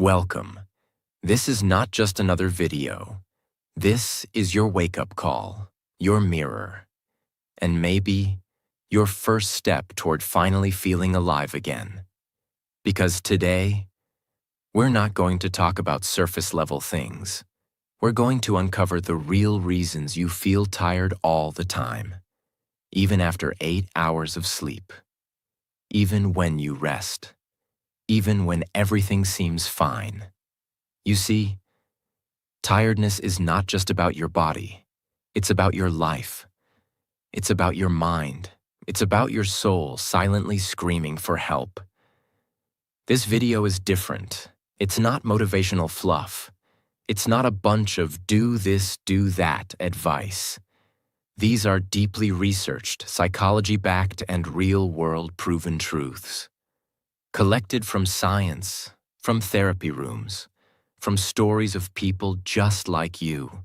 Welcome. This is not just another video. This is your wake-up call, your mirror, and maybe your first step toward finally feeling alive again. Because today, we're not going to talk about surface-level things. We're going to uncover the real reasons you feel tired all the time, even after 8 hours of sleep, even when you rest, even when everything seems fine. You see, tiredness is not just about your body. It's about your life. It's about your mind. It's about your soul silently screaming for help. This video is different. It's not motivational fluff. It's not a bunch of do this, do that advice. These are deeply researched, psychology-backed, and real-world proven truths. Collected from science, from therapy rooms, from stories of people just like you,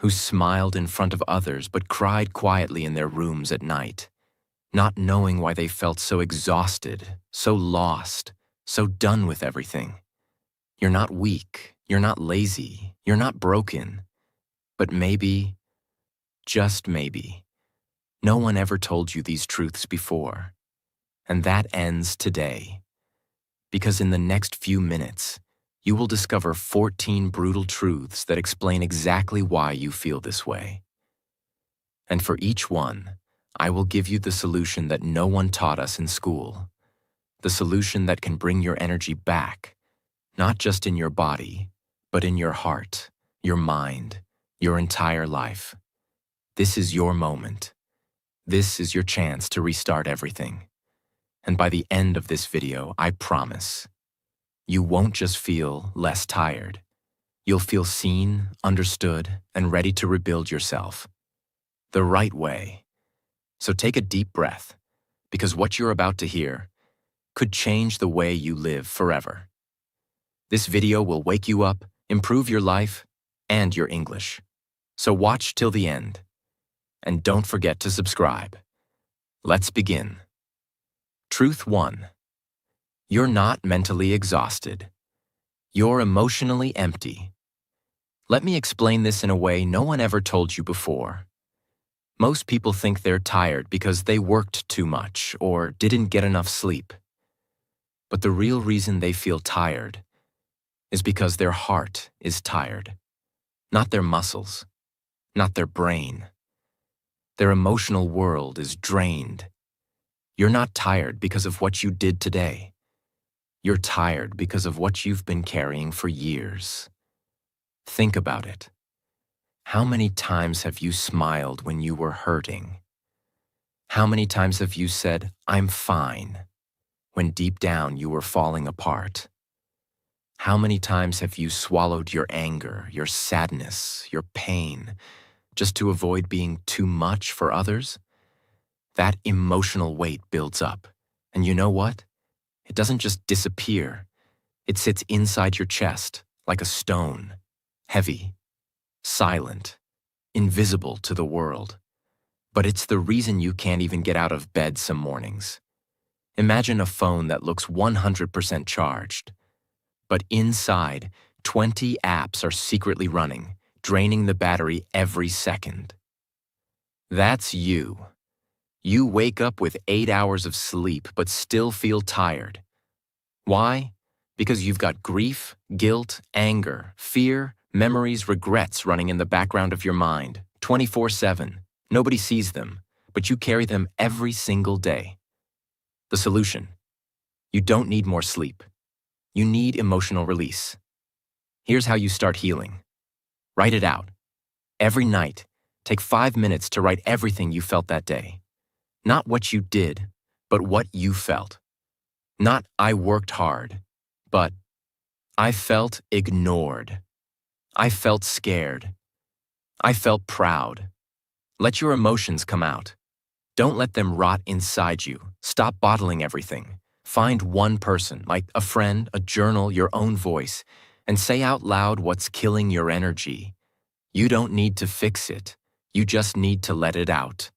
who smiled in front of others but cried quietly in their rooms at night, not knowing why they felt so exhausted, so lost, so done with everything. You're not weak, you're not lazy, you're not broken, but maybe, just maybe, no one ever told you these truths before. And that ends today. Because in the next few minutes, you will discover 14 brutal truths that explain exactly why you feel this way. And for each one, I will give you the solution that no one taught us in school. The solution that can bring your energy back, not just in your body, but in your heart, your mind, your entire life. This is your moment. This is your chance to restart everything. And by the end of this video, I promise, you won't just feel less tired. You'll feel seen, understood, and ready to rebuild yourself. The right way. So take a deep breath, because what you're about to hear could change the way you live forever. This video will wake you up, improve your life, and your English. So watch till the end. And don't forget to subscribe. Let's begin. Truth 1. You're not mentally exhausted. You're emotionally empty. Let me explain this in a way no one ever told you before. Most people think they're tired because they worked too much or didn't get enough sleep. But the real reason they feel tired is because their heart is tired, not their muscles, not their brain. Their emotional world is drained. You're not tired because of what you did today. You're tired because of what you've been carrying for years. Think about it. How many times have you smiled when you were hurting? How many times have you said, "I'm fine," when deep down you were falling apart? How many times have you swallowed your anger, your sadness, your pain, just to avoid being too much for others? That emotional weight builds up. And you know what? It doesn't just disappear. It sits inside your chest like a stone, heavy, silent, invisible to the world. But it's the reason you can't even get out of bed some mornings. Imagine a phone that looks 100% charged. But inside, 20 apps are secretly running, draining the battery every second. That's you. You wake up with 8 hours of sleep but still feel tired. Why? Because you've got grief, guilt, anger, fear, memories, regrets running in the background of your mind, 24/7. Nobody sees them, but you carry them every single day. The solution: you don't need more sleep. You need emotional release. Here's how you start healing. Write it out. Every night, take 5 minutes to write everything you felt that day. Not what you did, but what you felt. Not "I worked hard," but "I felt ignored. I felt scared. I felt proud." Let your emotions come out. Don't let them rot inside you. Stop bottling everything. Find one person, like a friend, a journal, your own voice, and say out loud what's killing your energy. You don't need to fix it. You just need to let it out.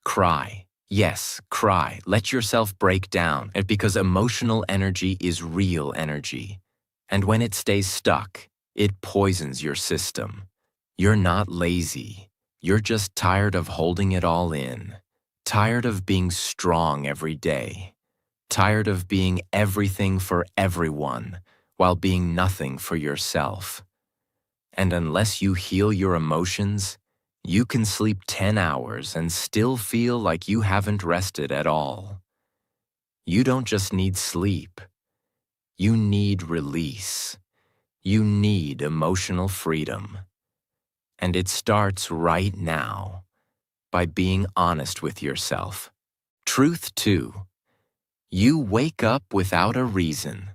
Cry. Yes, cry. Let yourself break down, because emotional energy is real energy. And when it stays stuck, it poisons your system. You're not lazy. You're just tired of holding it all in. Tired of being strong every day. Tired of being everything for everyone while being nothing for yourself. And unless you heal your emotions, you can sleep 10 hours and still feel like you haven't rested at all. You don't just need sleep. You need release. You need emotional freedom. And it starts right now by being honest with yourself. Truth 2. You wake up without a reason.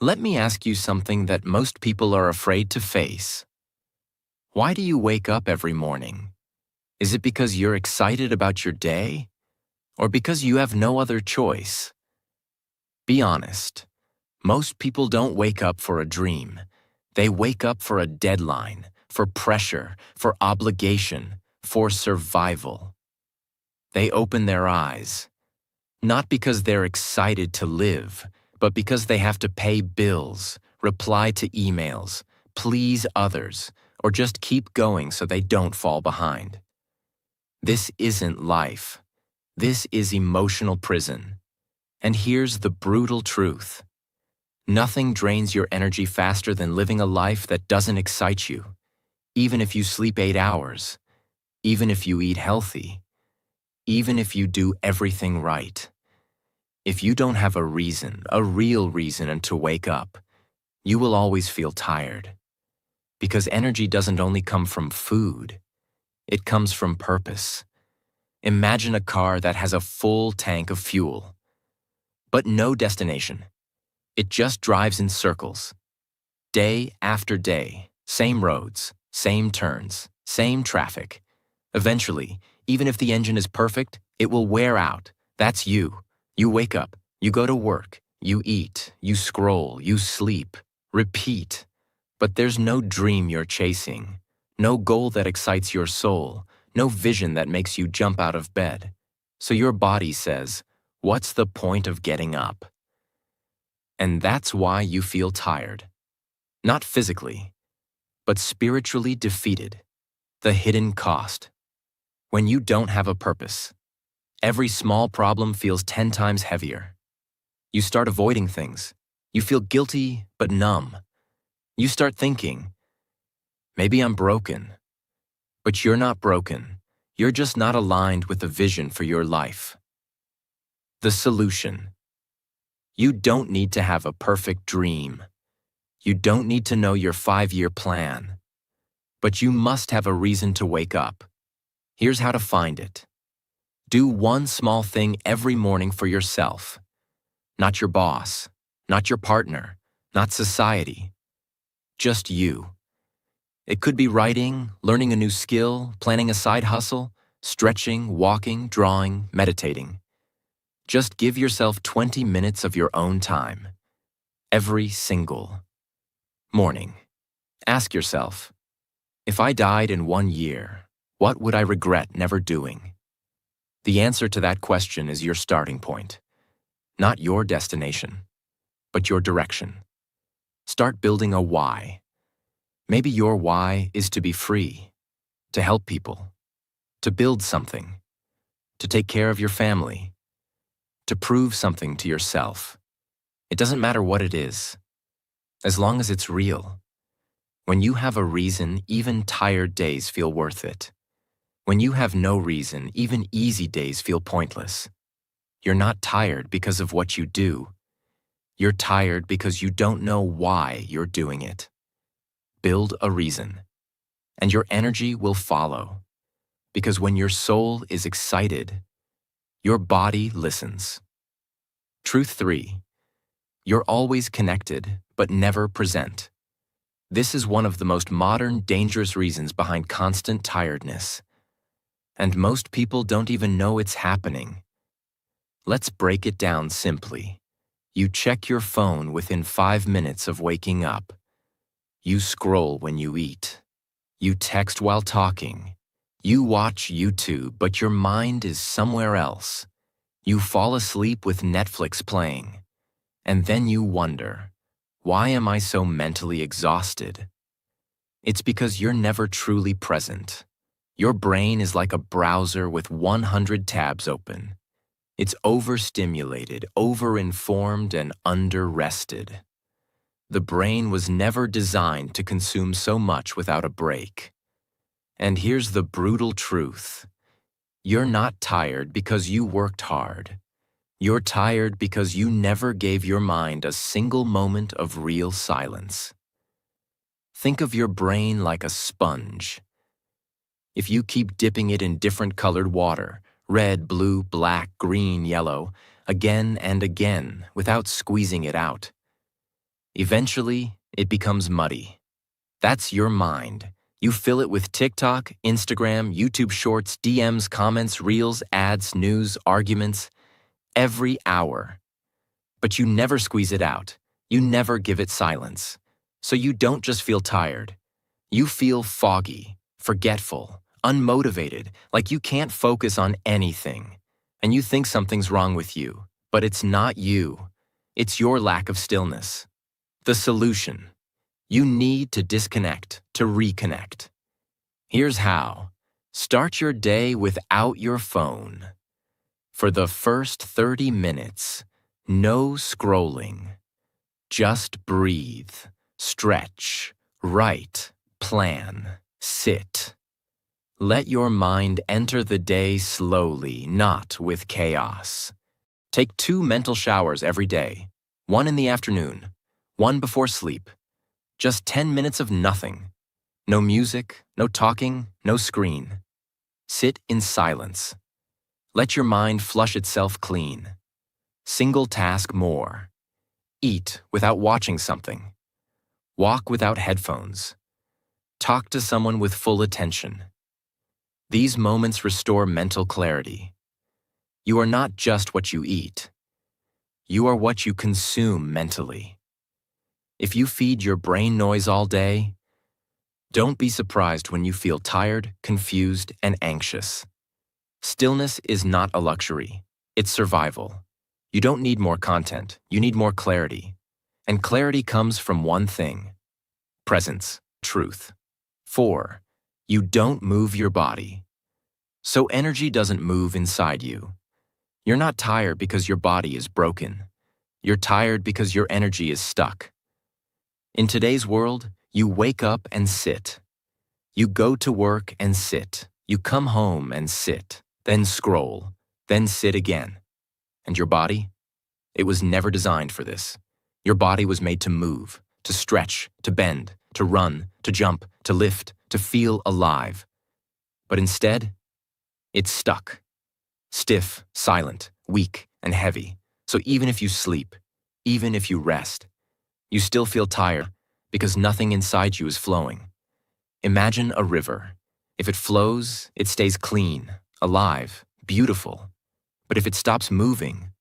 Let me ask you something that most people are afraid to face. Why do you wake up every morning? Is it because you're excited about your day? Or because you have no other choice? Be honest. Most people don't wake up for a dream. They wake up for a deadline, for pressure, for obligation, for survival. They open their eyes, not because they're excited to live, but because they have to pay bills, reply to emails, please others, or just keep going so they don't fall behind. This isn't life. This is emotional prison. And here's the brutal truth. Nothing drains your energy faster than living a life that doesn't excite you, even if you sleep 8 hours, even if you eat healthy, even if you do everything right. If you don't have a reason, a real reason to wake up, you will always feel tired. Because energy doesn't only come from food, it comes from purpose. Imagine a car that has a full tank of fuel, but no destination. It just drives in circles. Day after day, same roads, same turns, same traffic. Eventually, even if the engine is perfect, it will wear out. That's you. You wake up, you go to work, you eat, you scroll, you sleep, repeat. But there's no dream you're chasing, no goal that excites your soul, no vision that makes you jump out of bed. So your body says, what's the point of getting up? And that's why you feel tired. Not physically, but spiritually defeated. The hidden cost. When you don't have a purpose, every small problem feels 10 times heavier. You start avoiding things. You feel guilty but numb. You start thinking, maybe I'm broken. But you're not broken. You're just not aligned with the vision for your life. The solution. You don't need to have a perfect dream. You don't need to know your 5-year plan. But you must have a reason to wake up. Here's how to find it. Do one small thing every morning for yourself. Not your boss, not your partner, not society. Just you. It could be writing, learning a new skill, planning a side hustle, stretching, walking, drawing, meditating. Just give yourself 20 minutes of your own time. Every single morning. Ask yourself, if I died in 1 year, what would I regret never doing? The answer to that question is your starting point. Not your destination, but your direction. Start building a why. Maybe your why is to be free, to help people, to build something, to take care of your family, to prove something to yourself. It doesn't matter what it is, as long as it's real. When you have a reason, even tired days feel worth it. When you have no reason, even easy days feel pointless. You're not tired because of what you do. You're tired because you don't know why you're doing it. Build a reason, and your energy will follow. Because when your soul is excited, your body listens. Truth 3. You're always connected, but never present. This is one of the most modern, dangerous reasons behind constant tiredness. And most people don't even know it's happening. Let's break it down simply. You check your phone within 5 minutes of waking up. You scroll when you eat. You text while talking. You watch YouTube, but your mind is somewhere else. You fall asleep with Netflix playing. And then you wonder, Why am I so mentally exhausted? It's because you're never truly present. Your brain is like a browser with 100 tabs open. It's overstimulated, overinformed, and under-rested. The brain was never designed to consume so much without a break. And here's the brutal truth. You're not tired because you worked hard. You're tired because you never gave your mind a single moment of real silence. Think of your brain like a sponge. If you keep dipping it in different colored water, red, blue, black, green, yellow, again and again, without squeezing it out, eventually it becomes muddy. That's your mind. You fill it with TikTok, Instagram, YouTube Shorts, DMs, comments, reels, ads, news, arguments, every hour. But you never squeeze it out. You never give it silence. So you don't just feel tired. You feel foggy, forgetful, unmotivated, like you can't focus on anything. And you think something's wrong with you, but it's not you. It's your lack of stillness. The solution. You need to disconnect, to reconnect. Here's how. Start your day without your phone. For the first 30 minutes, no scrolling. Just breathe, stretch, write, plan, sit. Let your mind enter the day slowly, not with chaos. Take 2 mental showers every day, one in the afternoon, one before sleep. Just 10 minutes of nothing. No music, no talking, no screen. Sit in silence. Let your mind flush itself clean. Single task more. Eat without watching something. Walk without headphones. Talk to someone with full attention. These moments restore mental clarity. You are not just what you eat. You are what you consume mentally. If you feed your brain noise all day, don't be surprised when you feel tired, confused, and anxious. Stillness is not a luxury. It's survival. You don't need more content. You need more clarity. And clarity comes from one thing: presence, truth. 4. You don't move your body. So energy doesn't move inside you. You're not tired because your body is broken. You're tired because your energy is stuck. In today's world, you wake up and sit. You go to work and sit. You come home and sit, then scroll, then sit again. And your body? It was never designed for this. Your body was made to move, to stretch, to bend, to run, to jump, to lift, to feel alive. But instead, it's stuck. Stiff, silent, weak, and heavy. So even if you sleep, even if you rest, you still feel tired because nothing inside you is flowing. Imagine a river. If it flows, it stays clean, alive, beautiful. But if it stops moving,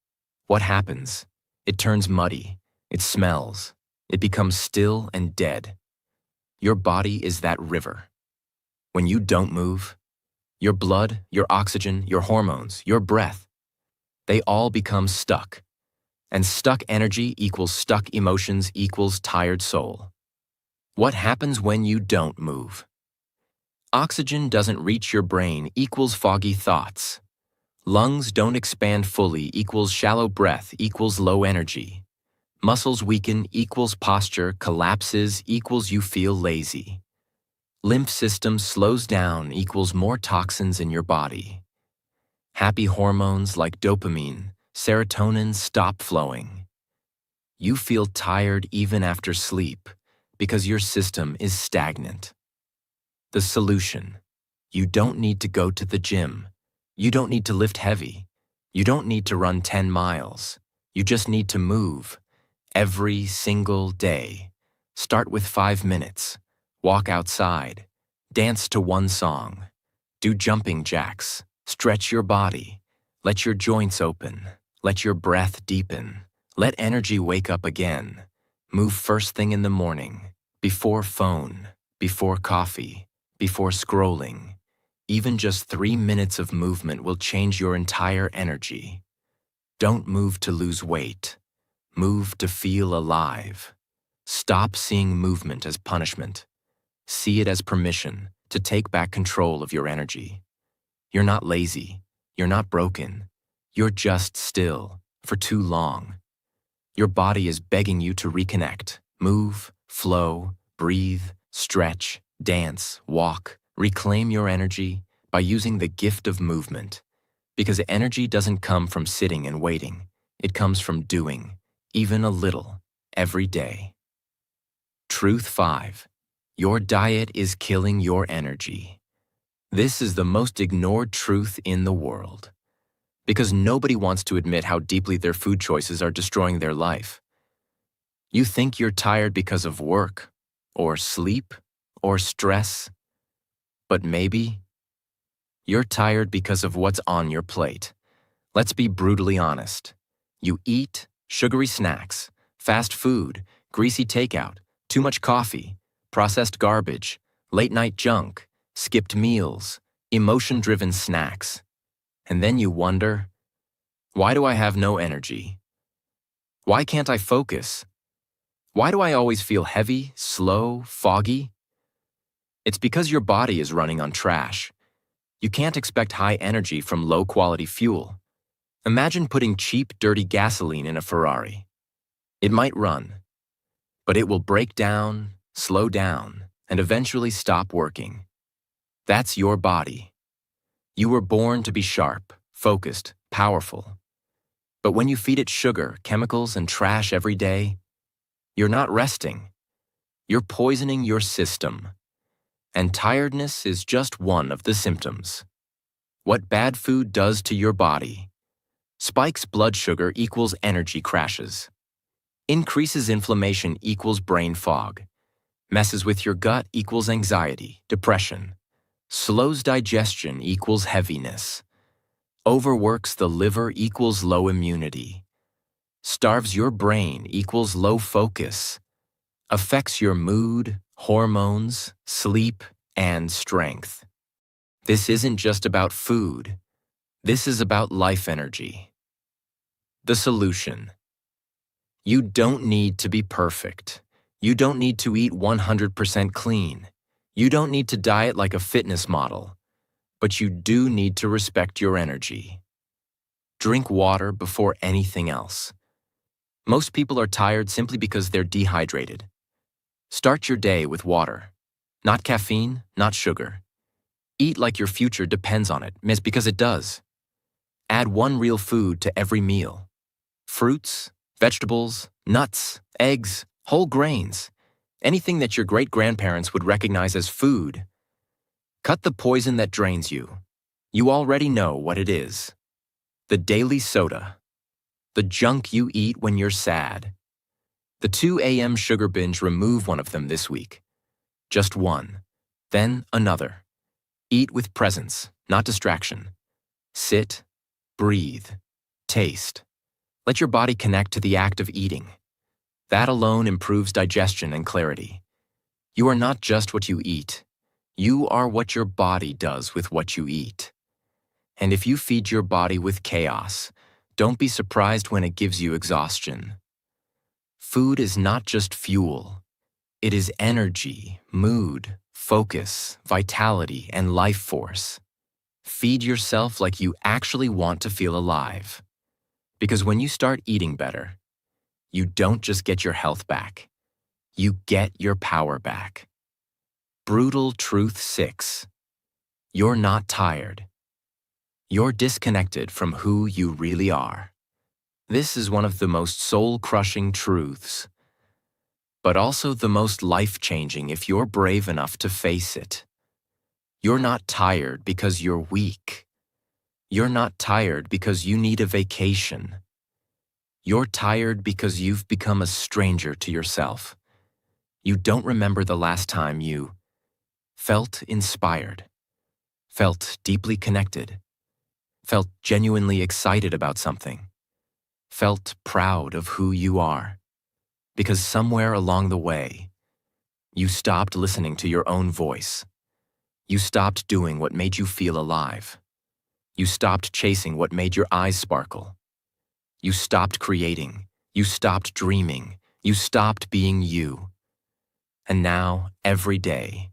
what happens? It turns muddy, it smells, it becomes still and dead. Your body is that river. When you don't move, your blood, your oxygen, your hormones, your breath, they all become stuck. And stuck energy equals stuck emotions equals tired soul. What happens when you don't move? Oxygen doesn't reach your brain equals foggy thoughts. Lungs don't expand fully equals shallow breath equals low energy. Muscles weaken equals posture collapses equals you feel lazy. Lymph system slows down equals more toxins in your body. Happy hormones like dopamine, serotonin stop flowing. You feel tired even after sleep because your system is stagnant. The solution: you don't need to go to the gym. You don't need to lift heavy. You don't need to run 10 miles. You just need to move every single day. Start with 5 minutes. Walk outside. Dance to one song. Do jumping jacks. Stretch your body. Let your joints open. Let your breath deepen. Let energy wake up again. Move first thing in the morning. Before phone. Before coffee. Before scrolling. Even just 3 minutes of movement will change your entire energy. Don't move to lose weight. Move to feel alive. Stop seeing movement as punishment. See it as permission to take back control of your energy. You're not lazy. You're not broken. You're just still for too long. Your body is begging you to reconnect, move, flow, breathe, stretch, dance, walk, reclaim your energy by using the gift of movement. Because energy doesn't come from sitting and waiting. It comes from doing, even a little, every day. Truth 5. Your diet is killing your energy. This is the most ignored truth in the world. Because nobody wants to admit how deeply their food choices are destroying their life. You think you're tired because of work, or sleep, or stress. But maybe you're tired because of what's on your plate. Let's be brutally honest. You eat sugary snacks, fast food, greasy takeout, too much coffee, processed garbage, late-night junk, skipped meals, emotion-driven snacks. And then you wonder, why do I have no energy? Why can't I focus? Why do I always feel heavy, slow, foggy? It's because your body is running on trash. You can't expect high energy from low-quality fuel. Imagine putting cheap, dirty gasoline in a Ferrari. It might run, but it will break down, slow down, and eventually stop working. That's your body. You were born to be sharp, focused, powerful. But when you feed it sugar, chemicals, and trash every day, you're not resting. You're poisoning your system. And tiredness is just one of the symptoms. What bad food does to your body. Spikes blood sugar equals energy crashes. Increases inflammation equals brain fog. Messes with your gut equals anxiety, depression. Slows digestion equals heaviness. Overworks the liver equals low immunity. Starves your brain equals low focus. Affects your mood, hormones, sleep, and strength. This isn't just about food. This is about life energy. The solution. You don't need to be perfect. You don't need to eat 100% clean. You don't need to diet like a fitness model. But you do need to respect your energy. Drink water before anything else. Most people are tired simply because they're dehydrated. Start your day with water. Not caffeine, not sugar. Eat like your future depends on it, because it does. Add one real food to every meal. Fruits, vegetables, nuts, eggs, whole grains. Anything that your great-grandparents would recognize as food. Cut the poison that drains you. You already know what it is. The daily soda. The junk you eat when you're sad. The 2 a.m. sugar binge, remove one of them this week. Just one. Then another. Eat with presence, not distraction. Sit, breathe, taste. Let your body connect to the act of eating. That alone improves digestion and clarity. You are not just what you eat. You are what your body does with what you eat. And if you feed your body with chaos, don't be surprised when it gives you exhaustion. Food is not just fuel. It is energy, mood, focus, vitality, and life force. Feed yourself like you actually want to feel alive. Because when you start eating better, you don't just get your health back. You get your power back. Brutal truth 6. You're not tired. You're disconnected from who you really are. This is one of the most soul-crushing truths, but also the most life-changing if you're brave enough to face it. You're not tired because you're weak. You're not tired because you need a vacation. You're tired because you've become a stranger to yourself. You don't remember the last time you felt inspired, felt deeply connected, felt genuinely excited about something, felt proud of who you are. Because somewhere along the way, you stopped listening to your own voice. You stopped doing what made you feel alive. You stopped chasing what made your eyes sparkle. You stopped creating. You stopped dreaming. You stopped being you. And now, every day,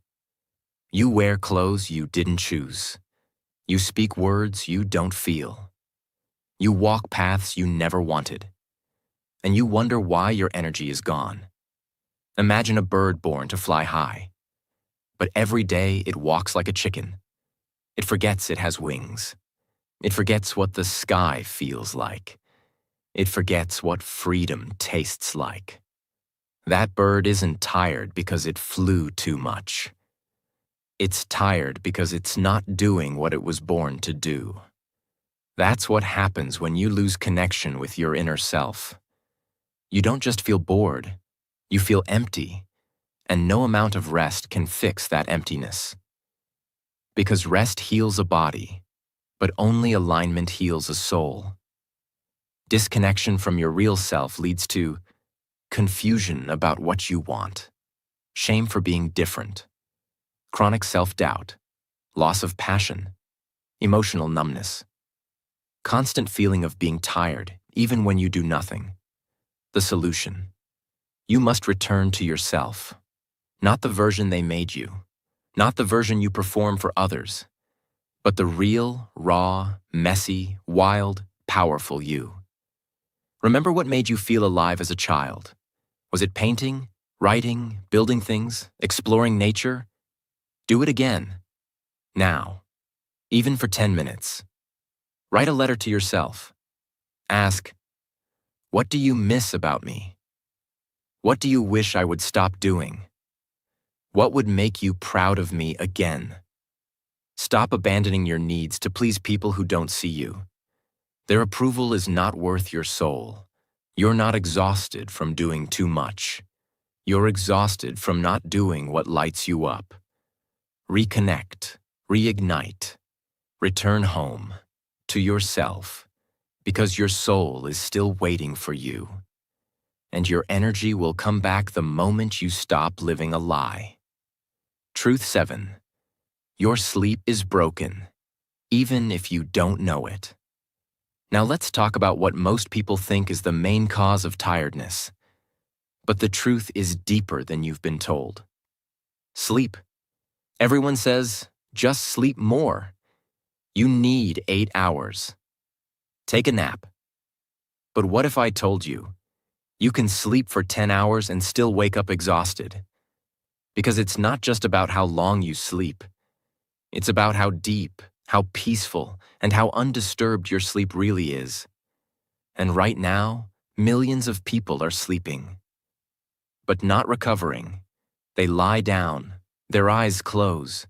you wear clothes you didn't choose. You speak words you don't feel. You walk paths you never wanted. And you wonder why your energy is gone. Imagine a bird born to fly high. But every day it walks like a chicken. It forgets it has wings. It forgets what the sky feels like. It forgets what freedom tastes like. That bird isn't tired because it flew too much. It's tired because it's not doing what it was born to do. That's what happens when you lose connection with your inner self. You don't just feel bored, you feel empty, and no amount of rest can fix that emptiness. Because rest heals a body, but only alignment heals a soul. Disconnection from your real self leads to confusion about what you want, shame for being different, chronic self-doubt, loss of passion, emotional numbness, constant feeling of being tired even when you do nothing. The solution: you must return to yourself, not the version they made you, not the version you perform for others, but the real, raw, messy, wild, powerful you. Remember what made you feel alive as a child? Was it painting, writing, building things, exploring nature? Do it again. Now. Even for 10 minutes. Write a letter to yourself. Ask, what do you miss about me? What do you wish I would stop doing? What would make you proud of me again? Stop abandoning your needs to please people who don't see you. Their approval is not worth your soul. You're not exhausted from doing too much. You're exhausted from not doing what lights you up. Reconnect, reignite, return home, to yourself, because your soul is still waiting for you. And your energy will come back the moment you stop living a lie. Truth 7. Your sleep is broken, even if you don't know it. Now let's talk about what most people think is the main cause of tiredness. But the truth is deeper than you've been told. Sleep. Everyone says, just sleep more. You need 8 hours. Take a nap. But what if I told you, you can sleep for 10 hours and still wake up exhausted? Because it's not just about how long you sleep. It's about how deep, how peaceful, and how undisturbed your sleep really is. And right now, millions of people are sleeping. But not recovering. They lie down, their eyes close.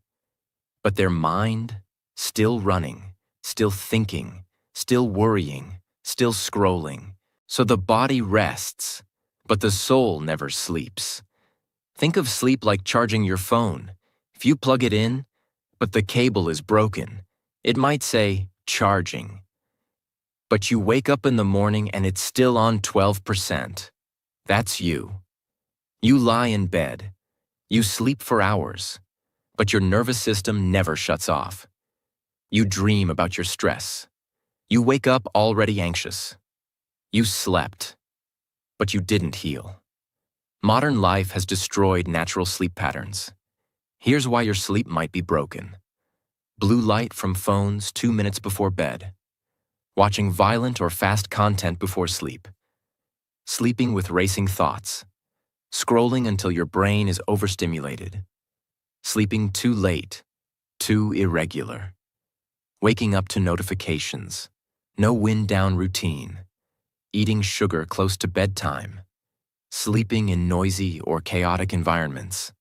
But their mind, still running, still thinking, still worrying, still scrolling. So the body rests, but the soul never sleeps. Think of sleep like charging your phone. If you plug it in, but the cable is broken, it might say, charging. But you wake up in the morning and it's still on 12%. That's you. You lie in bed. You sleep for hours, but your nervous system never shuts off. You dream about your stress. You wake up already anxious. You slept, but you didn't heal. Modern life has destroyed natural sleep patterns. Here's why your sleep might be broken. Blue light from phones 2 minutes before bed. Watching violent or fast content before sleep. Sleeping with racing thoughts. Scrolling until your brain is overstimulated. Sleeping too late, too irregular. Waking up to notifications. No wind-down routine. Eating sugar close to bedtime. Sleeping in noisy or chaotic environments.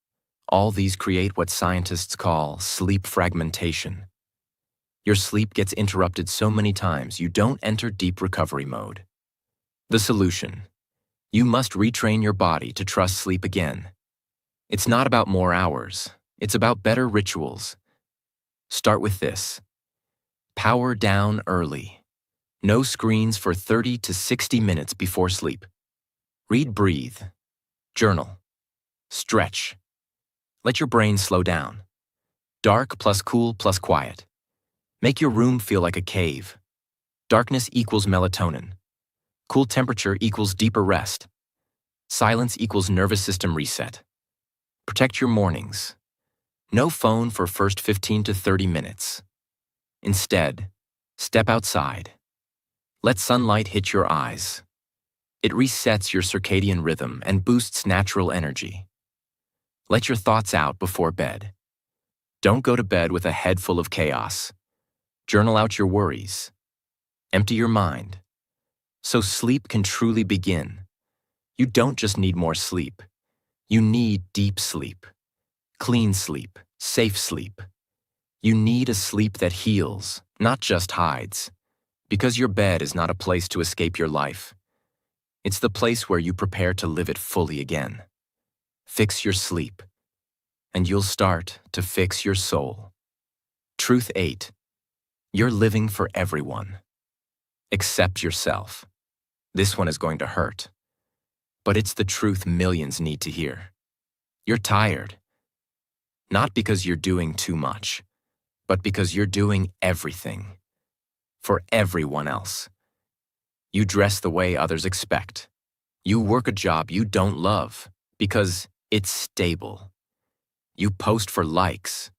All these create what scientists call sleep fragmentation. Your sleep gets interrupted so many times you don't enter deep recovery mode. The solution: you must retrain your body to trust sleep again. It's not about more hours. It's about better rituals. Start with this. Power down early. No screens for 30 to 60 minutes before sleep. Read, breathe. Journal. Stretch. Let your brain slow down. Dark plus cool plus quiet. Make your room feel like a cave. Darkness equals melatonin. Cool temperature equals deeper rest. Silence equals nervous system reset. Protect your mornings. No phone for first 15 to 30 minutes. Instead, step outside. Let sunlight hit your eyes. It resets your circadian rhythm and boosts natural energy. Let your thoughts out before bed. Don't go to bed with a head full of chaos. Journal out your worries. Empty your mind. So sleep can truly begin. You don't just need more sleep. You need deep sleep. Clean sleep. Safe sleep. You need a sleep that heals, not just hides. Because your bed is not a place to escape your life. It's the place where you prepare to live it fully again. Fix your sleep, and you'll start to fix your soul. Truth 8. You're living for everyone. Accept yourself. This one is going to hurt. But it's the truth millions need to hear. You're tired. Not because you're doing too much, but because you're doing everything. For everyone else. You dress the way others expect. You work a job you don't love because it's stable. You post for likes.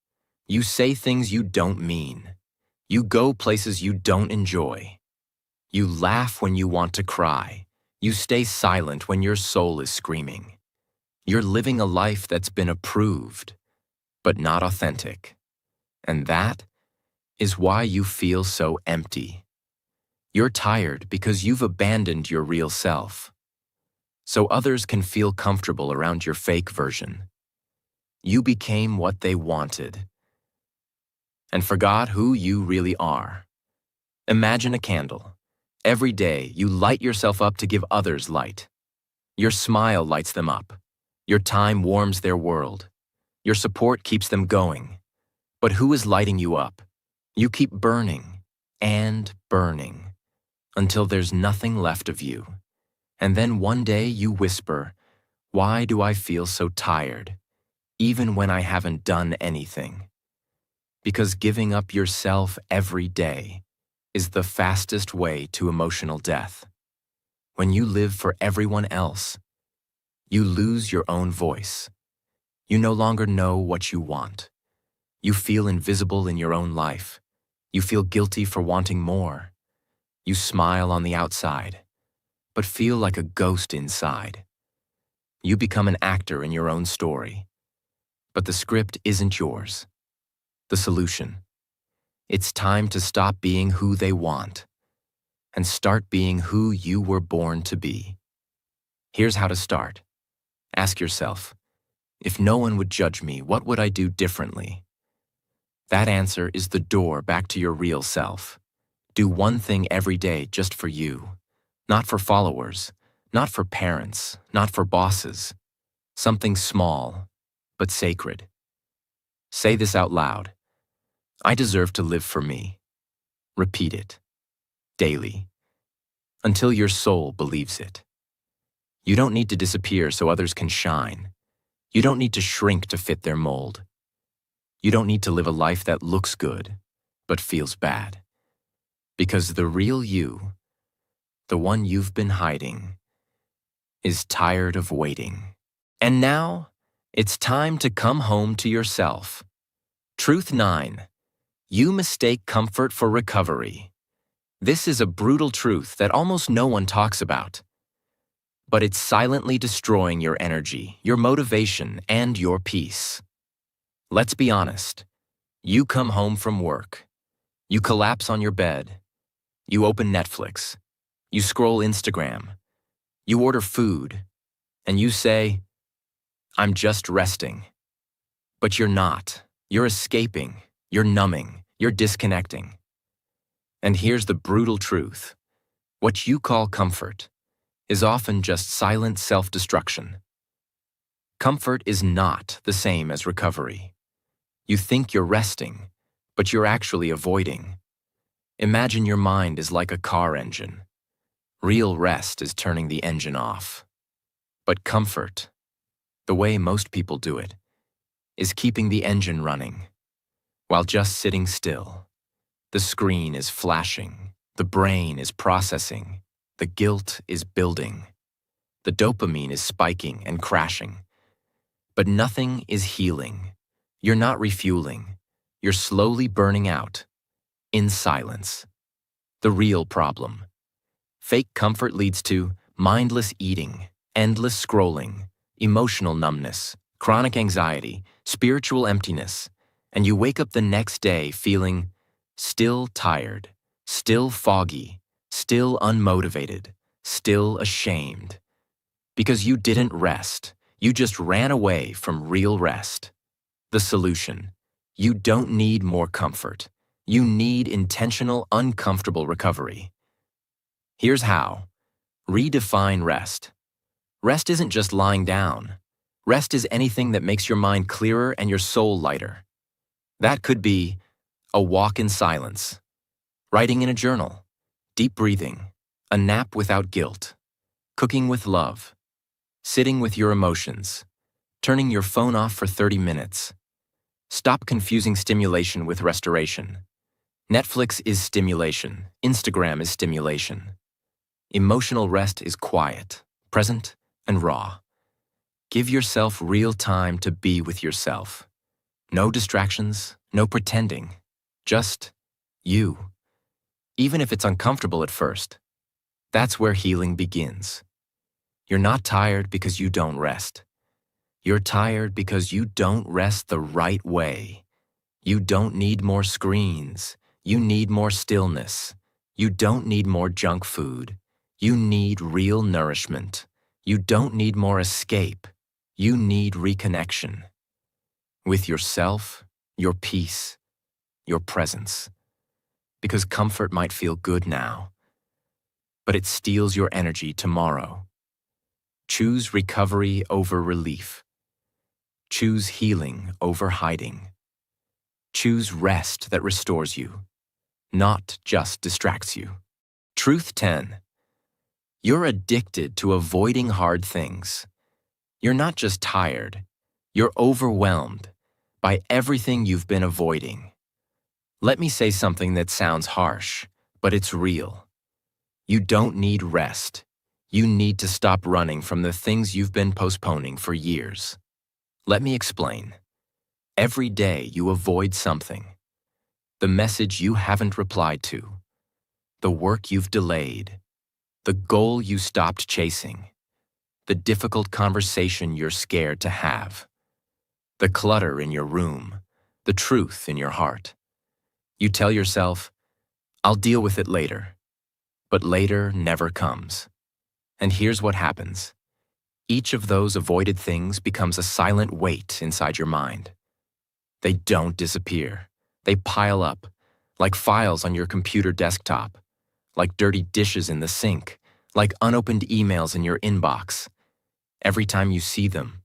You say things you don't mean. You go places you don't enjoy. You laugh when you want to cry. You stay silent when your soul is screaming. You're living a life that's been approved, but not authentic. And that is why you feel so empty. You're tired because you've abandoned your real self, so others can feel comfortable around your fake version. You became what they wanted and forgot who you really are. Imagine a candle. Every day, you light yourself up to give others light. Your smile lights them up. Your time warms their world. Your support keeps them going. But who is lighting you up? You keep burning and burning until there's nothing left of you. And then one day you whisper, "Why do I feel so tired, even when I haven't done anything?" Because giving up yourself every day is the fastest way to emotional death. When you live for everyone else, you lose your own voice. You no longer know what you want. You feel invisible in your own life. You feel guilty for wanting more. You smile on the outside, but feel like a ghost inside. You become an actor in your own story. But the script isn't yours. The solution. It's time to stop being who they want and start being who you were born to be. Here's how to start. Ask yourself, if no one would judge me, what would I do differently? That answer is the door back to your real self. Do one thing every day just for you, not for followers, not for parents, not for bosses. Something small, but sacred. Say this out loud. I deserve to live for me. Repeat it, daily, until your soul believes it. You don't need to disappear so others can shine. You don't need to shrink to fit their mold. You don't need to live a life that looks good, but feels bad. Because the real you, the one you've been hiding, is tired of waiting. And now, it's time to come home to yourself. Truth 9. You mistake comfort for recovery. This is a brutal truth that almost no one talks about. But it's silently destroying your energy, your motivation, and your peace. Let's be honest. You come home from work. You collapse on your bed. You open Netflix. You scroll Instagram. You order food. And you say, "I'm just resting." But you're not. You're escaping. You're numbing. You're disconnecting. And here's the brutal truth. What you call comfort is often just silent self-destruction. Comfort is not the same as recovery. You think you're resting, but you're actually avoiding. Imagine your mind is like a car engine. Real rest is turning the engine off. But comfort, the way most people do it, is keeping the engine running. While just sitting still, the screen is flashing, the brain is processing, the guilt is building. The dopamine is spiking and crashing. But nothing is healing. You're not refueling. You're slowly burning out. In silence. The real problem. Fake comfort leads to mindless eating, endless scrolling, emotional numbness, chronic anxiety, spiritual emptiness, and you wake up the next day feeling still tired, still foggy, still unmotivated, still ashamed. Because you didn't rest, you just ran away from real rest. The solution: you don't need more comfort. You need intentional, uncomfortable recovery. Here's how. Redefine rest. Rest isn't just lying down. Rest is anything that makes your mind clearer and your soul lighter. That could be a walk in silence, writing in a journal, deep breathing, a nap without guilt, cooking with love, sitting with your emotions, turning your phone off for 30 minutes. Stop confusing stimulation with restoration. Netflix is stimulation. Instagram is stimulation. Emotional rest is quiet, present, and raw. Give yourself real time to be with yourself. No distractions, no pretending. Just you. Even if it's uncomfortable at first. That's where healing begins. You're not tired because you don't rest. You're tired because you don't rest the right way. You don't need more screens. You need more stillness. You don't need more junk food. You need real nourishment. You don't need more escape. You need reconnection. With yourself, your peace, your presence. Because comfort might feel good now, but it steals your energy tomorrow. Choose recovery over relief. Choose healing over hiding. Choose rest that restores you, not just distracts you. Truth 10. You're addicted to avoiding hard things. You're not just tired, you're overwhelmed by everything you've been avoiding. Let me say something that sounds harsh, but it's real. You don't need rest. You need to stop running from the things you've been postponing for years. Let me explain. Every day you avoid something. The message you haven't replied to. The work you've delayed. The goal you stopped chasing. The difficult conversation you're scared to have. The clutter in your room. The truth in your heart. You tell yourself, I'll deal with it later. But later never comes. And here's what happens. Each of those avoided things becomes a silent weight inside your mind. They don't disappear. They pile up, like files on your computer desktop, like dirty dishes in the sink, like unopened emails in your inbox. Every time you see them,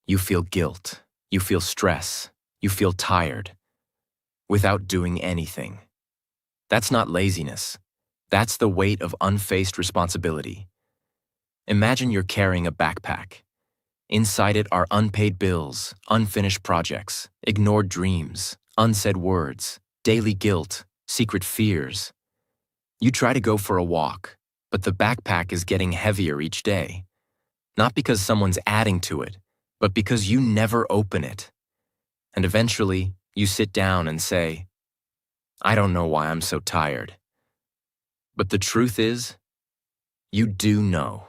you feel guilt, you feel stress, you feel tired, without doing anything. That's not laziness. That's the weight of unfaced responsibility. Imagine you're carrying a backpack. Inside it are unpaid bills, unfinished projects, ignored dreams, unsaid words, daily guilt, secret fears. You try to go for a walk, but the backpack is getting heavier each day. Not because someone's adding to it, but because you never open it. And eventually, you sit down and say, I don't know why I'm so tired. But the truth is, you do know.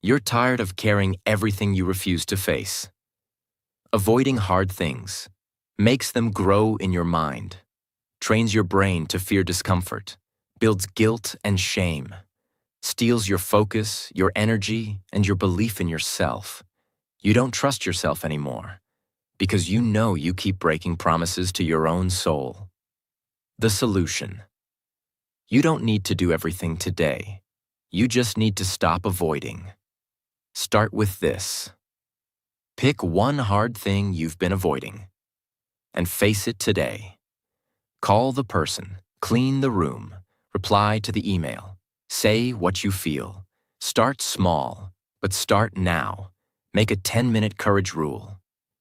You're tired of carrying everything you refuse to face. Avoiding hard things makes them grow in your mind, trains your brain to fear discomfort, builds guilt and shame, steals your focus, your energy, and your belief in yourself. You don't trust yourself anymore because you know you keep breaking promises to your own soul. The solution. You don't need to do everything today. You just need to stop avoiding. Start with this. Pick one hard thing you've been avoiding and face it today. Call the person, clean the room, reply to the email, say what you feel. Start small, but start now. Make a 10-minute courage rule.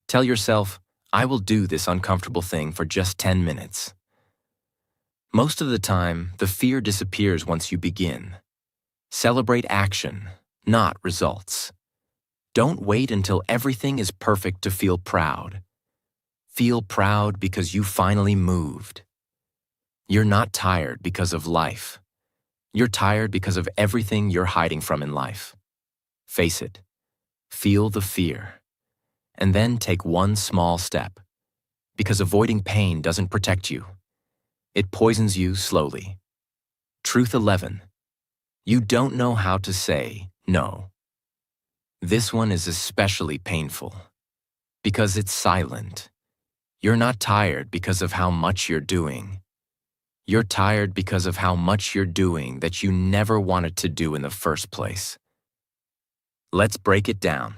Tell yourself, I will do this uncomfortable thing for just 10 minutes. Most of the time, the fear disappears once you begin. Celebrate action, not results. Don't wait until everything is perfect to feel proud. Feel proud because you finally moved. You're not tired because of life. You're tired because of everything you're hiding from in life. Face it. Feel the fear. And then take one small step. Because avoiding pain doesn't protect you. It poisons you slowly. Truth 11. You don't know how to say no. This one is especially painful. Because it's silent. You're not tired because of how much you're doing. You're tired because of how much you're doing that you never wanted to do in the first place. Let's break it down.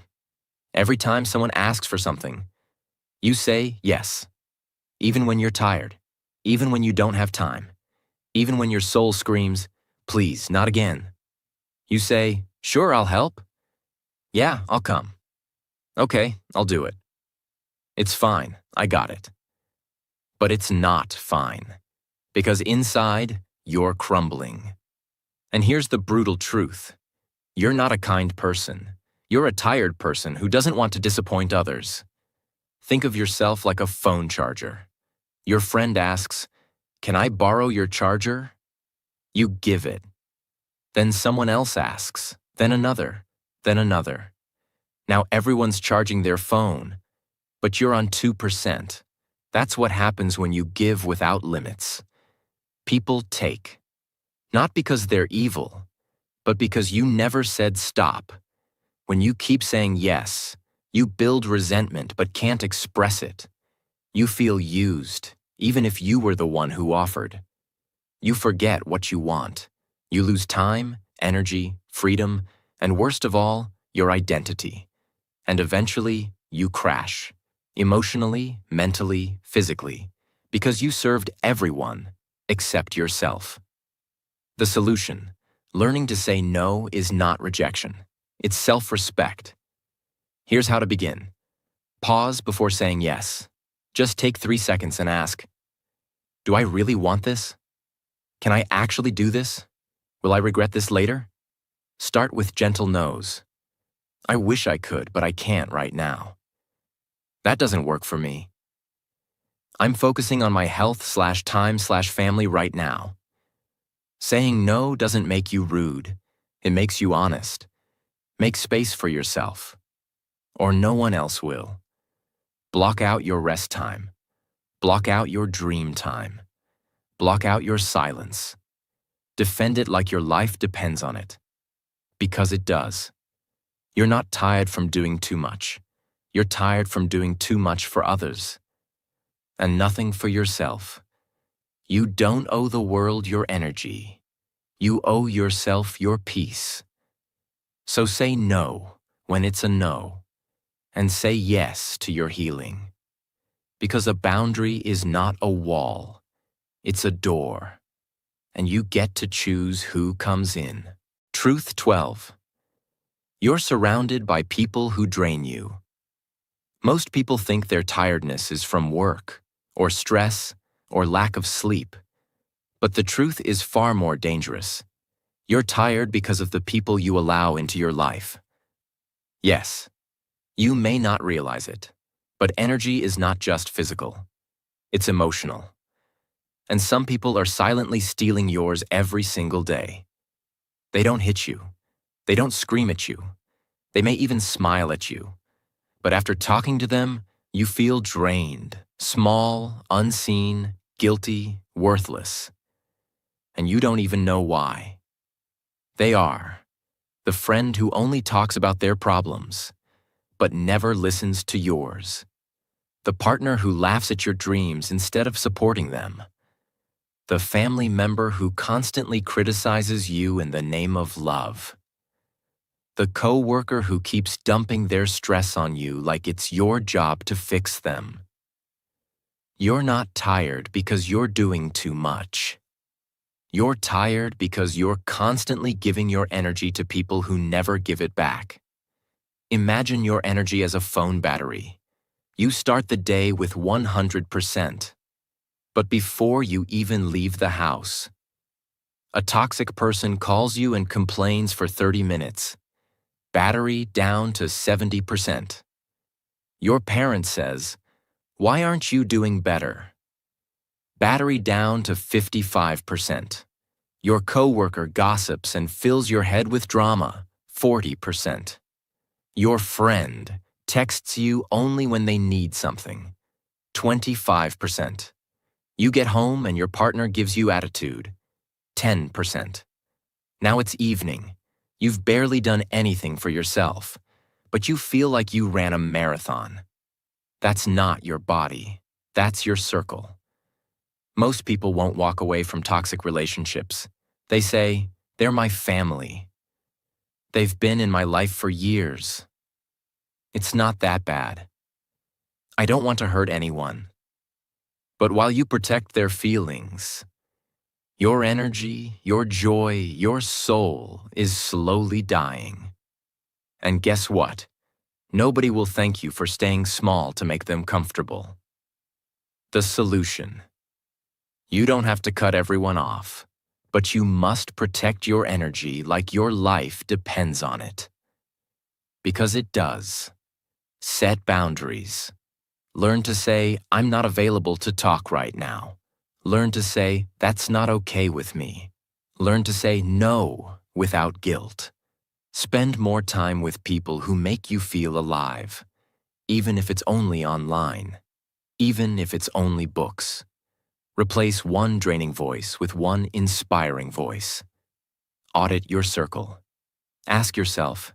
Every time someone asks for something, you say yes. Even when you're tired, even when you don't have time, even when your soul screams, please, not again. You say, sure, I'll help. Yeah, I'll come. Okay, I'll do it. It's fine, I got it. But it's not fine. Because inside, you're crumbling. And here's the brutal truth. You're not a kind person. You're a tired person who doesn't want to disappoint others. Think of yourself like a phone charger. Your friend asks, can I borrow your charger? You give it. Then someone else asks, then another, then another. Now everyone's charging their phone, but you're on 2%. That's what happens when you give without limits. People take. Not because they're evil, but because you never said stop. When you keep saying yes, you build resentment but can't express it. You feel used, even if you were the one who offered. You forget what you want. You lose time, energy, freedom, and worst of all, your identity. And eventually, you crash. Emotionally, mentally, physically. Because you served everyone except yourself. The solution, learning to say no, is not rejection. It's self-respect. Here's how to begin. Pause before saying yes. Just take 3 seconds and ask, do I really want this? Can I actually do this? Will I regret this later? Start with gentle no's. I wish I could, but I can't right now. That doesn't work for me. I'm focusing on my health/time/family right now. Saying no doesn't make you rude. It makes you honest. Make space for yourself. Or no one else will. Block out your rest time. Block out your dream time. Block out your silence. Defend it like your life depends on it. Because it does. You're not tired from doing too much. You're tired from doing too much for others. And nothing for yourself. You don't owe the world your energy. You owe yourself your peace. So say no when it's a no, and say yes to your healing. Because a boundary is not a wall, it's a door, and you get to choose who comes in. Truth 12. You're surrounded by people who drain you. Most people think their tiredness is from work, or stress, or lack of sleep. But the truth is far more dangerous. You're tired because of the people you allow into your life. Yes, you may not realize it, but energy is not just physical. It's emotional. And some people are silently stealing yours every single day. They don't hit you. They don't scream at you. They may even smile at you. But after talking to them, you feel drained, small, unseen, guilty, worthless. And you don't even know why. They are the friend who only talks about their problems, but never listens to yours. The partner who laughs at your dreams instead of supporting them. The family member who constantly criticizes you in the name of love. The coworker who keeps dumping their stress on you like it's your job to fix them. You're not tired because you're doing too much. You're tired because you're constantly giving your energy to people who never give it back. Imagine your energy as a phone battery. You start the day with 100%. But before you even leave the house, a toxic person calls you and complains for 30 minutes. Battery down to 70%. Your parent says, "Why aren't you doing better?" Battery down to 55%. Your coworker gossips and fills your head with drama, 40%. Your friend texts you only when they need something, 25%. You get home and your partner gives you attitude, 10%. Now it's evening. You've barely done anything for yourself, but you feel like you ran a marathon. That's not your body. That's your circle. Most people won't walk away from toxic relationships. They say, "They're my family. They've been in my life for years. It's not that bad. I don't want to hurt anyone." But while you protect their feelings, your energy, your joy, your soul is slowly dying. And guess what? Nobody will thank you for staying small to make them comfortable. The solution. You don't have to cut everyone off, but you must protect your energy like your life depends on it. Because it does. Set boundaries. Learn to say, "I'm not available to talk right now." Learn to say, "That's not okay with me." Learn to say no without guilt. Spend more time with people who make you feel alive, even if it's only online, even if it's only books. Replace one draining voice with one inspiring voice. Audit your circle. Ask yourself,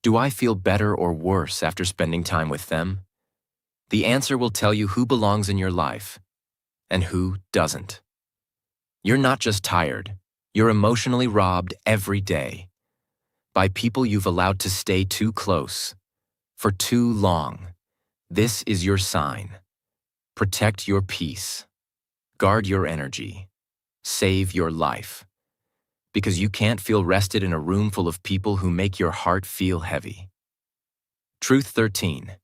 do I feel better or worse after spending time with them? The answer will tell you who belongs in your life and who doesn't. You're not just tired, you're emotionally robbed every day by people you've allowed to stay too close for too long. This is your sign. Protect your peace. Guard your energy. Save your life. Because you can't feel rested in a room full of people who make your heart feel heavy. Truth 13.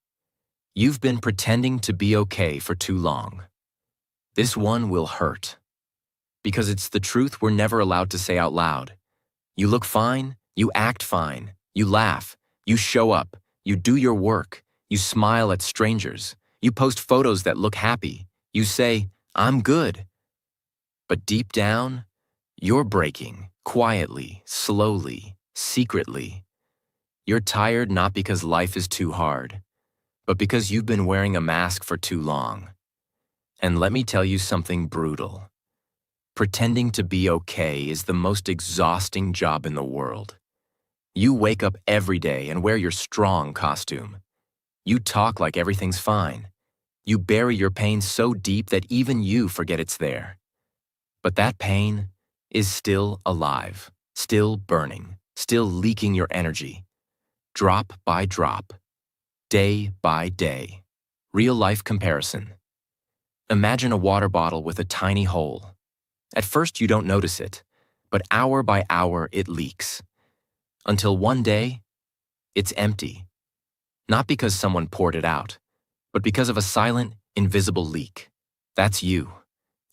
You've been pretending to be okay for too long. This one will hurt. Because it's the truth we're never allowed to say out loud. You look fine, you act fine, you laugh, you show up, you do your work, you smile at strangers, you post photos that look happy, you say, "I'm good." But deep down, you're breaking, quietly, slowly, secretly. You're tired not because life is too hard, but because you've been wearing a mask for too long. And let me tell you something brutal. Pretending to be okay is the most exhausting job in the world. You wake up every day and wear your strong costume. You talk like everything's fine. You bury your pain so deep that even you forget it's there. But that pain is still alive, still burning, still leaking your energy. Drop by drop, day by day. Real-life comparison. Imagine a water bottle with a tiny hole. At first you don't notice it, but hour by hour it leaks. Until one day, it's empty. Not because someone poured it out, but because of a silent, invisible leak. That's you.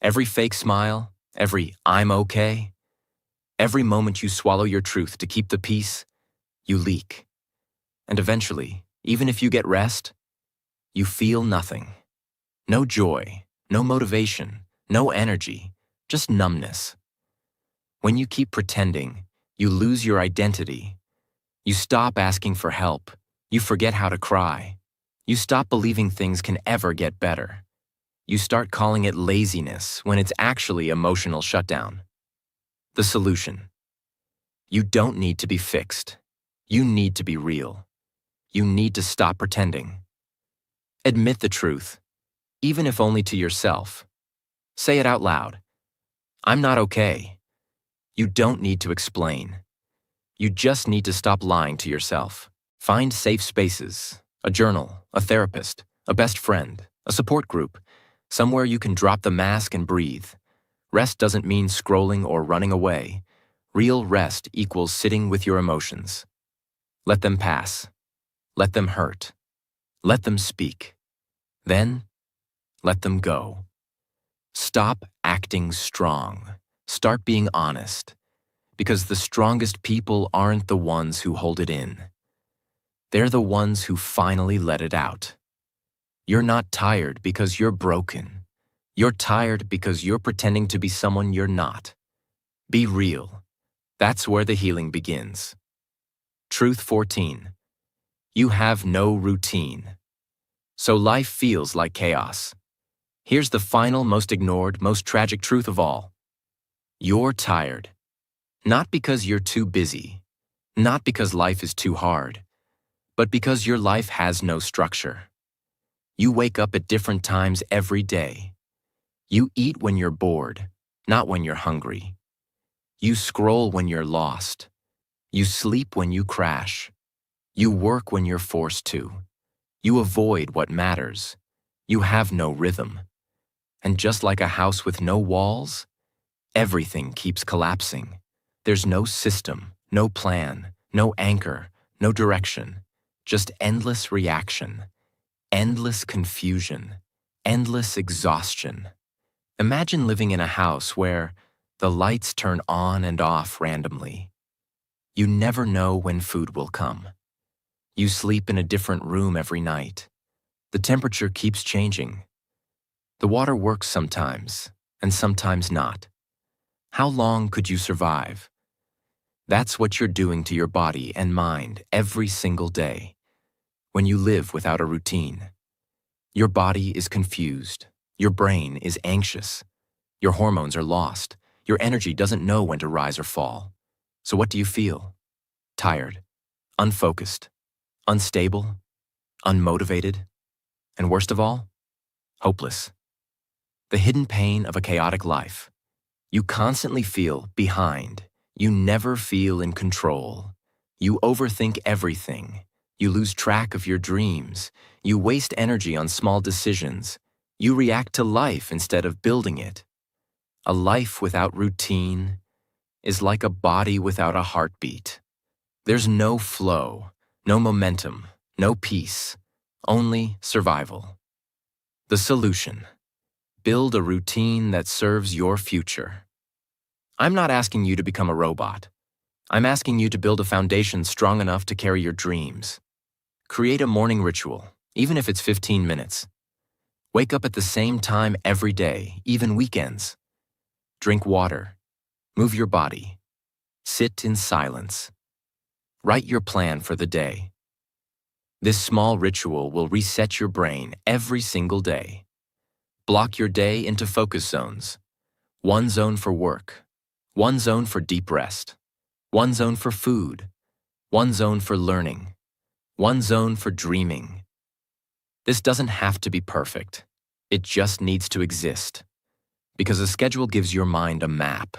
Every fake smile, every "I'm okay," every moment you swallow your truth to keep the peace, you leak. And eventually, even if you get rest, you feel nothing. No joy, no motivation, no energy, just numbness. When you keep pretending, you lose your identity. You stop asking for help. You forget how to cry. You stop believing things can ever get better. You start calling it laziness when it's actually emotional shutdown. The solution. You don't need to be fixed. You need to be real. You need to stop pretending. Admit the truth, even if only to yourself. Say it out loud. "I'm not okay." You don't need to explain. You just need to stop lying to yourself. Find safe spaces, a journal, a therapist, a best friend, a support group, somewhere you can drop the mask and breathe. Rest doesn't mean scrolling or running away. Real rest equals sitting with your emotions. Let them pass. Let them hurt. Let them speak. Then, let them go. Stop acting strong. Start being honest. Because the strongest people aren't the ones who hold it in. They're the ones who finally let it out. You're not tired because you're broken. You're tired because you're pretending to be someone you're not. Be real. That's where the healing begins. Truth 14. You have no routine. So life feels like chaos. Here's the final, most ignored, most tragic truth of all. You're tired. Not because you're too busy, not because life is too hard, but because your life has no structure. You wake up at different times every day. You eat when you're bored, not when you're hungry. You scroll when you're lost. You sleep when you crash. You work when you're forced to. You avoid what matters. You have no rhythm. And just like a house with no walls, everything keeps collapsing. There's no system, no plan, no anchor, no direction, just endless reaction, endless confusion, endless exhaustion. Imagine living in a house where the lights turn on and off randomly. You never know when food will come. You sleep in a different room every night. The temperature keeps changing. The water works sometimes, and sometimes not. How long could you survive? That's what you're doing to your body and mind every single day when you live without a routine. Your body is confused. Your brain is anxious. Your hormones are lost. Your energy doesn't know when to rise or fall. So what do you feel? Tired, unfocused, unstable, unmotivated, and worst of all, hopeless. The hidden pain of a chaotic life. You constantly feel behind. You never feel in control. You overthink everything. You lose track of your dreams. You waste energy on small decisions. You react to life instead of building it. A life without routine is like a body without a heartbeat. There's no flow, no momentum, no peace, only survival. The solution: build a routine that serves your future. I'm not asking you to become a robot. I'm asking you to build a foundation strong enough to carry your dreams. Create a morning ritual, even if it's 15 minutes. Wake up at the same time every day, even weekends. Drink water. Move your body. Sit in silence. Write your plan for the day. This small ritual will reset your brain every single day. Block your day into focus zones. One zone for work. One zone for deep rest. One zone for food. One zone for learning. One zone for dreaming. This doesn't have to be perfect. It just needs to exist. Because a schedule gives your mind a map,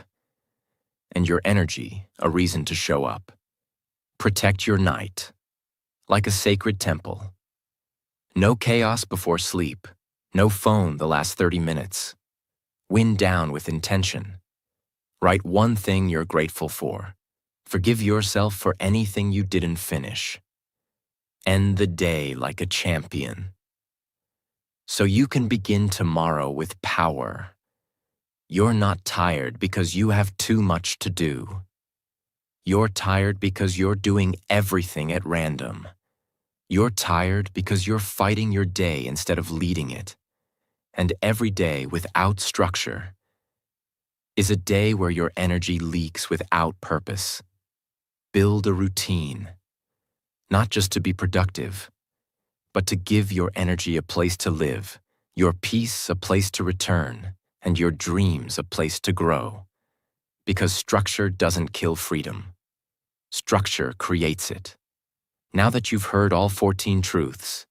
and your energy a reason to show up. Protect your night, like a sacred temple. No chaos before sleep. No phone the last 30 minutes. Wind down with intention. Write one thing you're grateful for. Forgive yourself for anything you didn't finish. End the day like a champion. So you can begin tomorrow with power. You're not tired because you have too much to do. You're tired because you're doing everything at random. You're tired because you're fighting your day instead of leading it. And every day without structure is a day where your energy leaks without purpose. Build a routine, not just to be productive, but to give your energy a place to live, your peace a place to return, and your dreams a place to grow. Because structure doesn't kill freedom. Structure creates it. Now that you've heard all 14 truths,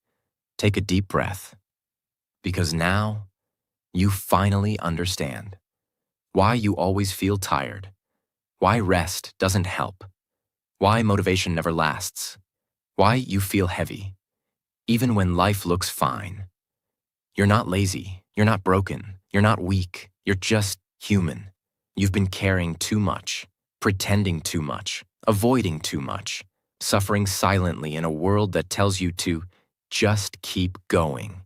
take a deep breath. Because now, you finally understand why you always feel tired, why rest doesn't help, why motivation never lasts, why you feel heavy, even when life looks fine. You're not lazy, you're not broken, you're not weak, you're just human. You've been caring too much, pretending too much, avoiding too much, suffering silently in a world that tells you to just keep going.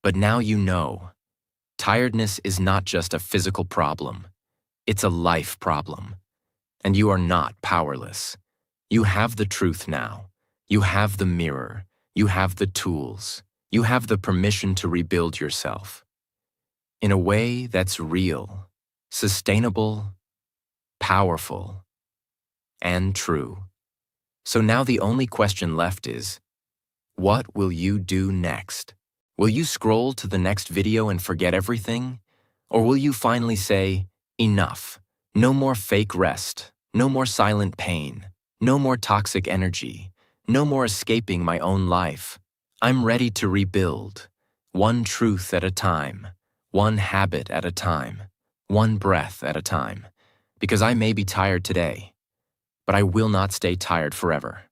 But now you know, tiredness is not just a physical problem. It's a life problem. And you are not powerless. You have the truth now. You have the mirror. You have the tools. You have the permission to rebuild yourself in a way that's real, sustainable, powerful, and true. So now the only question left is, what will you do next? Will you scroll to the next video and forget everything? Or will you finally say, enough, no more fake rest, no more silent pain, no more toxic energy, no more escaping my own life. I'm ready to rebuild, one truth at a time, one habit at a time, one breath at a time, because I may be tired today, but I will not stay tired forever.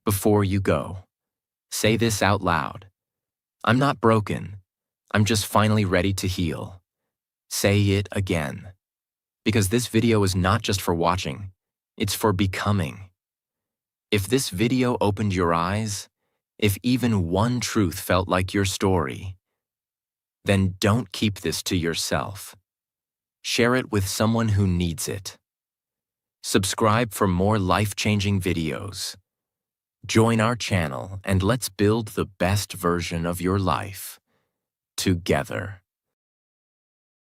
Before you go, say this out loud. I'm not broken. I'm just finally ready to heal. Say it again. Because this video is not just for watching, it's for becoming. If this video opened your eyes, if even one truth felt like your story, then don't keep this to yourself. Share it with someone who needs it. Subscribe for more life-changing videos. Join our channel and let's build the best version of your life together.